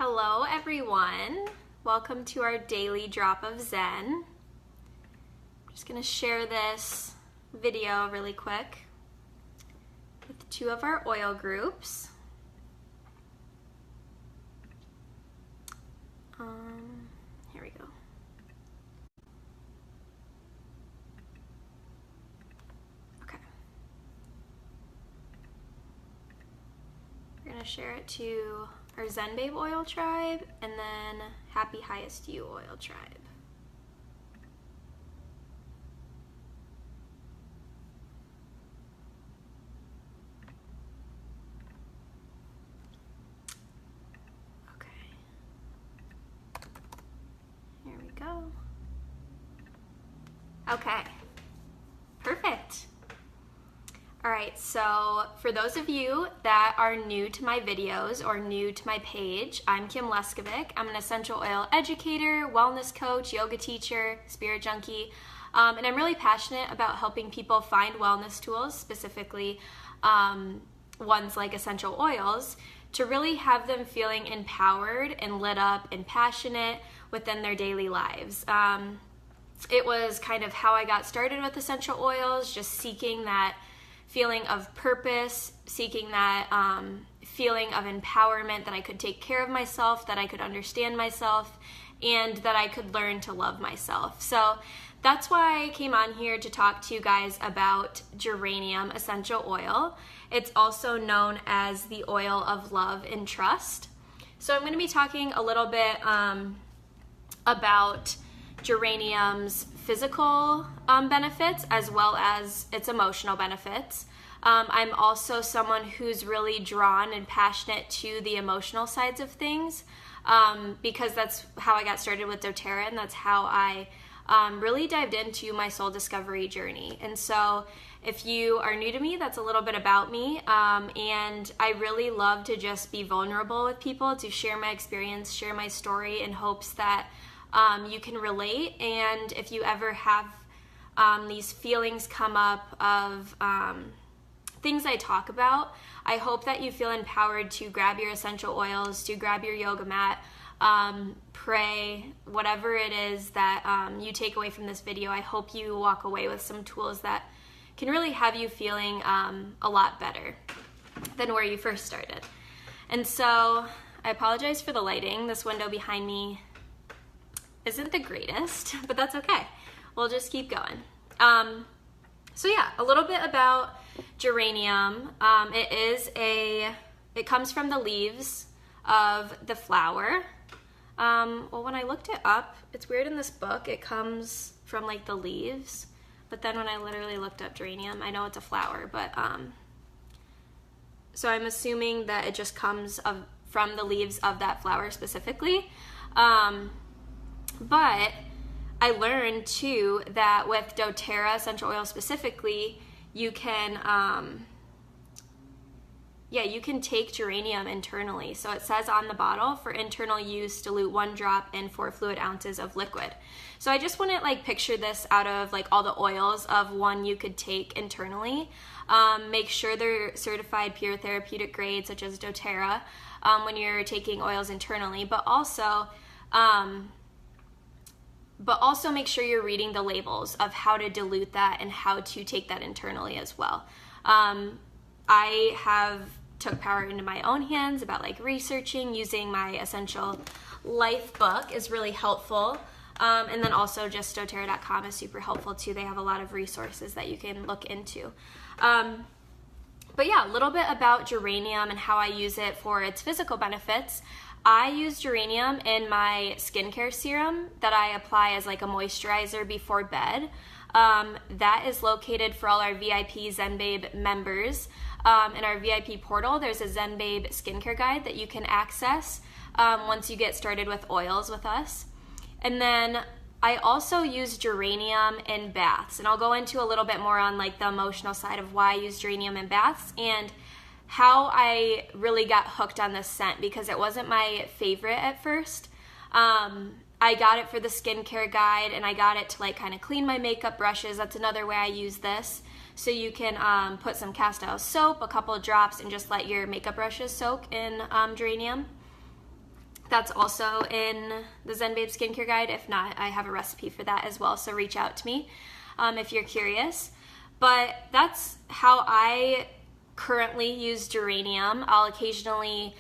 Hello everyone, welcome to our daily drop of Zen. I'm just going to share this video really quick with two of our oil groups. Here we go. Okay. We're going to share it to our Zen Babe Oil Tribe, and then Happy Highest You Oil Tribe. Okay. Here we go. Okay. Perfect. Alright, so for those of you that are new to my videos or new to my page, I'm Kim Leskovic. I'm an essential oil educator, wellness coach, yoga teacher, spirit junkie, and I'm really passionate about helping people find wellness tools, specifically ones like essential oils, to really have them feeling empowered and lit up and passionate within their daily lives. It was kind of how I got started with essential oils, just seeking that feeling of purpose, seeking that feeling of empowerment, that I could take care of myself, that I could understand myself, and that I could learn to love myself. So that's why I came on here to talk to you guys about Geranium Essential Oil. It's also known as the oil of love and trust. So I'm going to be talking a little bit about geranium's physical benefits as well as its emotional benefits. I'm also someone who's really drawn and passionate to the emotional sides of things because that's how I got started with doTERRA, and that's how I really dived into my soul discovery journey. And so if you are new to me, that's a little bit about me, and I really love to just be vulnerable with people, to share my experience, share my story in hopes that you can relate. And if you ever have these feelings come up of things I talk about, I hope that you feel empowered to grab your essential oils, to grab your yoga mat, pray, whatever it is that you take away from this video. I hope you walk away with some tools that can really have you feeling a lot better than where you first started. And so I apologize for the lighting. This window behind me isn't the greatest, but that's okay. We'll just keep going. So yeah, a little bit about geranium. It comes from the leaves of the flower. Well, when I looked it up, it's weird in this book, it comes from like the leaves, but then when I literally looked up geranium, I know it's a flower, but so I'm assuming that it just comes from the leaves of that flower specifically. But I learned too that with doTERRA essential oil specifically, you can take geranium internally. So it says on the bottle, for internal use, dilute 1 drop in 4 fluid ounces of liquid. So I just wouldn't like picture this out of like all the oils of one you could take internally. Make sure they're certified pure therapeutic grade, such as doTERRA, when you're taking oils internally, but also make sure you're reading the labels of how to dilute that and how to take that internally as well. I have took power into my own hands about like researching, using my Essential Life book is really helpful. And then also just doTERRA.com is super helpful too. They have a lot of resources that you can look into. But yeah, a little bit about geranium and how I use it for its physical benefits. I use geranium in my skincare serum that I apply as like a moisturizer before bed. That is located for all our VIP Zen Babe members. In our VIP portal, there's a Zen Babe skincare guide that you can access once you get started with oils with us. And then I also use geranium in baths, and I'll go into a little bit more on like the emotional side of why I use geranium in baths and how I really got hooked on this scent, because it wasn't my favorite at first. I got it for the skincare guide, and I got it to like kind of clean my makeup brushes. That's another way I use this. So you can put some cast iron soap, a couple of drops, and just let your makeup brushes soak in geranium. That's also in the Zen Babe Skincare Guide. If not, I have a recipe for that as well, so reach out to me if you're curious. But that's how I currently use geranium. I'll occasionally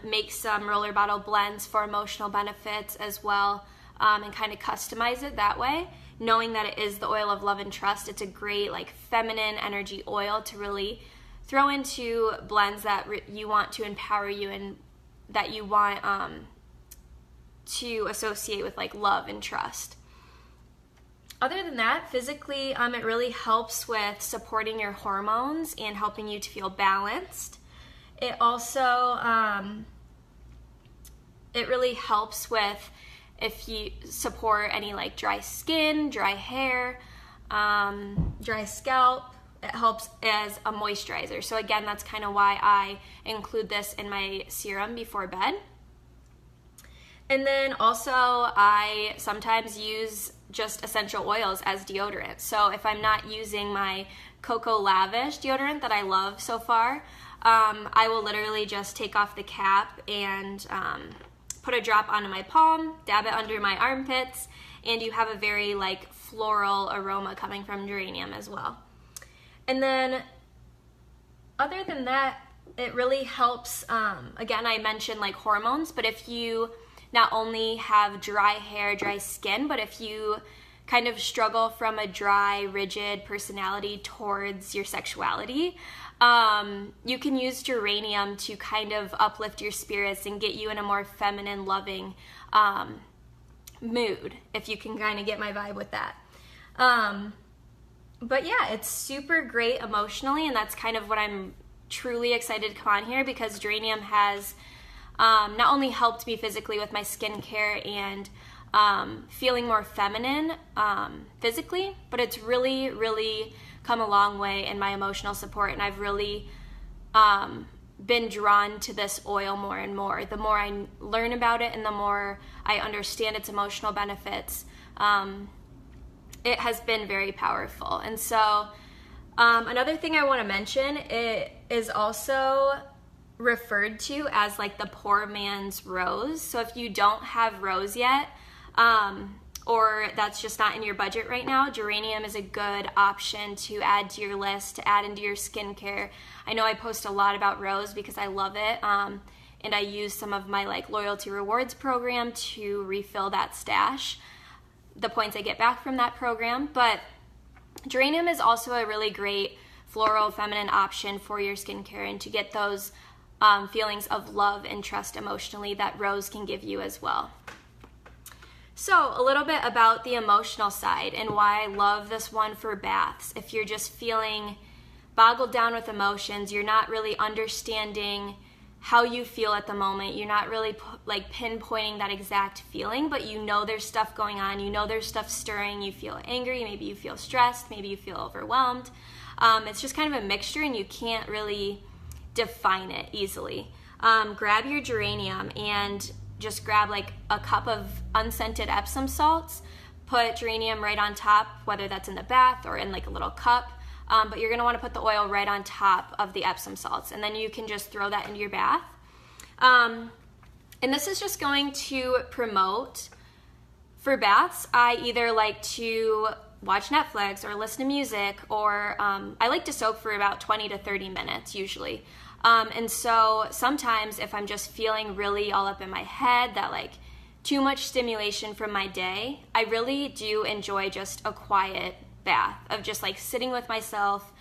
make some roller bottle blends for emotional benefits as well, and kind of customize it that way. Knowing that it is the oil of love and trust, it's a great like feminine energy oil to really throw into blends that you want to empower you and that you want to associate with like love and trust. Other than that, physically, it really helps with supporting your hormones and helping you to feel balanced. It also, it really helps with if you support any like dry skin, dry hair, dry scalp. It helps as a moisturizer. So again, that's kind of why I include this in my serum before bed. And then also I sometimes use just essential oils as deodorant. So if I'm not using my Cocoa Lavish deodorant that I love so far, I will literally just take off the cap and put a drop onto my palm, dab it under my armpits, and you have a very like floral aroma coming from geranium as well. And then other than that, it really helps, again, I mentioned like hormones, but if you not only have dry hair, dry skin, but if you kind of struggle from a dry, rigid personality towards your sexuality, you can use geranium to kind of uplift your spirits and get you in a more feminine, loving mood, if you can kind of get my vibe with that. But yeah, it's super great emotionally, and that's kind of what I'm truly excited to come on here, because geranium has not only helped me physically with my skincare and feeling more feminine physically, but it's really, really come a long way in my emotional support, and I've really been drawn to this oil more and more. The more I learn about it and the more I understand its emotional benefits, it has been very powerful. And so another thing I want to mention, it is also referred to as like the poor man's rose. So if you don't have rose yet, or that's just not in your budget right now, geranium is a good option to add to your list, to add into your skincare. I know I post a lot about rose because I love it, and I use some of my like loyalty rewards program to refill that stash, the points I get back from that program. But geranium is also a really great floral feminine option for your skincare and to get those feelings of love and trust emotionally that rose can give you as well. So a little bit about the emotional side and why I love this one for baths. If you're just feeling boggled down with emotions, you're not really understanding how you feel at the moment, you're not really like pinpointing that exact feeling, but you know there's stuff going on, you know there's stuff stirring, you feel angry, maybe you feel stressed, maybe you feel overwhelmed. It's just kind of a mixture and you can't really define it easily. Grab your geranium and just grab like a cup of unscented Epsom salts, put geranium right on top, whether that's in the bath or in like a little cup, but you're gonna wanna put the oil right on top of the Epsom salts, and then you can just throw that into your bath. And this is just going to promote, for baths, I either like to watch Netflix or listen to music, or I like to soak for about 20 to 30 minutes usually. And so sometimes if I'm just feeling really all up in my head, that like too much stimulation from my day, I really do enjoy just a quiet bath of just like sitting with myself,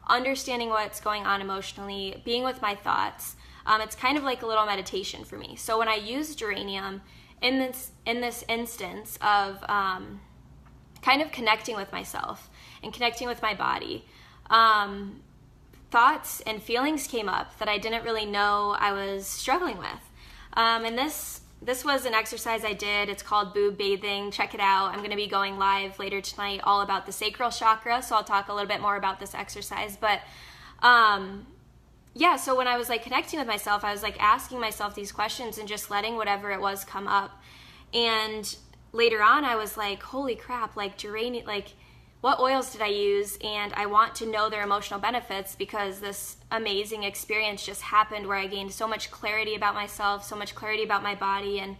understanding what's going on emotionally, being with my thoughts. It's kind of like a little meditation for me. So when I use geranium in this instance of kind of connecting with myself and connecting with my body, thoughts and feelings came up that I didn't really know I was struggling with. And this was an exercise I did. It's called boob bathing. Check it out. I'm going to be going live later tonight all about the sacral chakra, so I'll talk a little bit more about this exercise. But yeah, so when I was like connecting with myself, I was like asking myself these questions and just letting whatever it was come up. And later on I was like, holy crap, like geranium, like what oils did I use, and I want to know their emotional benefits because this amazing experience just happened where I gained so much clarity about myself, so much clarity about my body, and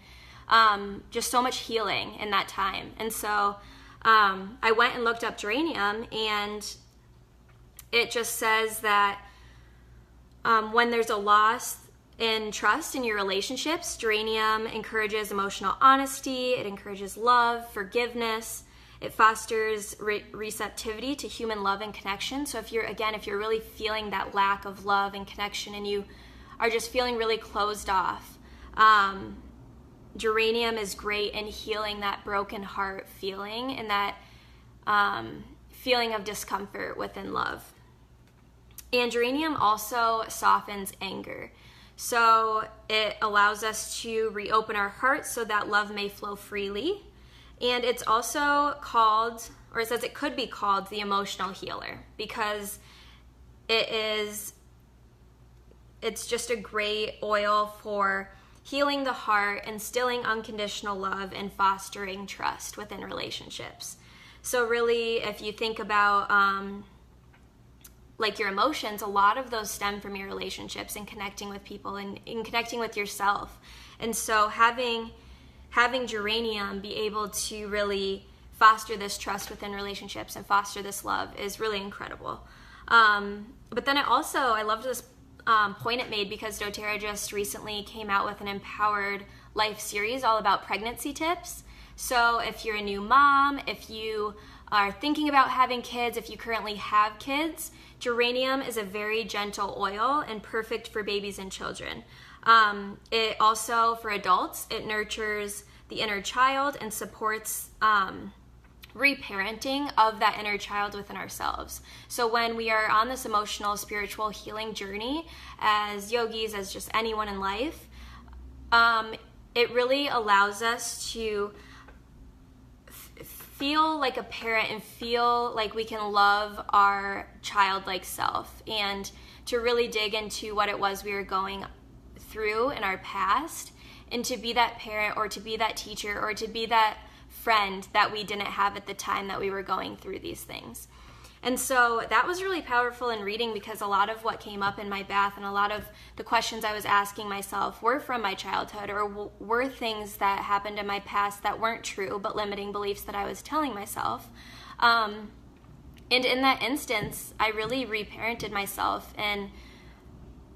just so much healing in that time. And so I went and looked up geranium, and it just says that when there's a loss in trust in your relationships, geranium encourages emotional honesty, it encourages love, forgiveness, it fosters receptivity to human love and connection. So if you're really feeling that lack of love and connection and you are just feeling really closed off, geranium is great in healing that broken heart feeling and that feeling of discomfort within love. And geranium also softens anger. So it allows us to reopen our hearts so that love may flow freely. And it's also called, or it says it could be called, the emotional healer, because it's just a great oil for healing the heart, instilling unconditional love, and fostering trust within relationships. So really, if you think about like your emotions, a lot of those stem from your relationships and connecting with people and connecting with yourself. And so having geranium be able to really foster this trust within relationships and foster this love is really incredible. But then I loved this point it made, because doTERRA just recently came out with an Empowered Life series all about pregnancy tips. So if you're a new mom, if you are thinking about having kids, if you currently have kids, geranium is a very gentle oil and perfect for babies and children. It also, for adults, it nurtures the inner child and supports reparenting of that inner child within ourselves. So when we are on this emotional, spiritual healing journey as yogis, as just anyone in life, it really allows us to feel like a parent and feel like we can love our childlike self, and to really dig into what it was we were going through in our past, and to be that parent or to be that teacher or to be that friend that we didn't have at the time that we were going through these things. And so that was really powerful in reading, because a lot of what came up in my bath and a lot of the questions I was asking myself were from my childhood, or were things that happened in my past that weren't true, but limiting beliefs that I was telling myself. And in that instance, I really reparented myself and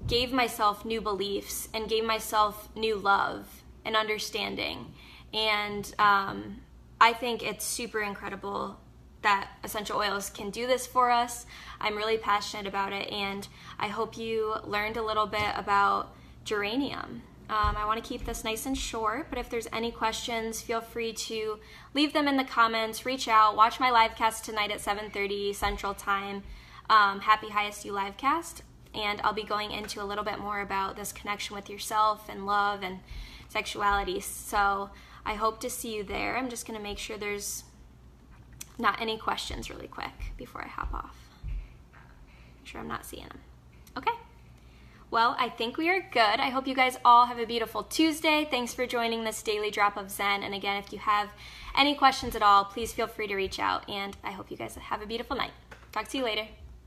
gave myself new beliefs and gave myself new love and understanding. And I think it's super incredible that essential oils can do this for us. I'm really passionate about it, and I hope you learned a little bit about geranium. I want to keep this nice and short, but if there's any questions, feel free to leave them in the comments, reach out, watch my live cast tonight at 7:30 Central Time, Happy Highest You live cast, and I'll be going into a little bit more about this connection with yourself and love and sexuality. So I hope to see you there. I'm just going to make sure there's not any questions really quick before I hop off. Make sure I'm not seeing them. Okay. Well, I think we are good. I hope you guys all have a beautiful Tuesday. Thanks for joining this daily drop of Zen. And again, if you have any questions at all, please feel free to reach out. And I hope you guys have a beautiful night. Talk to you later.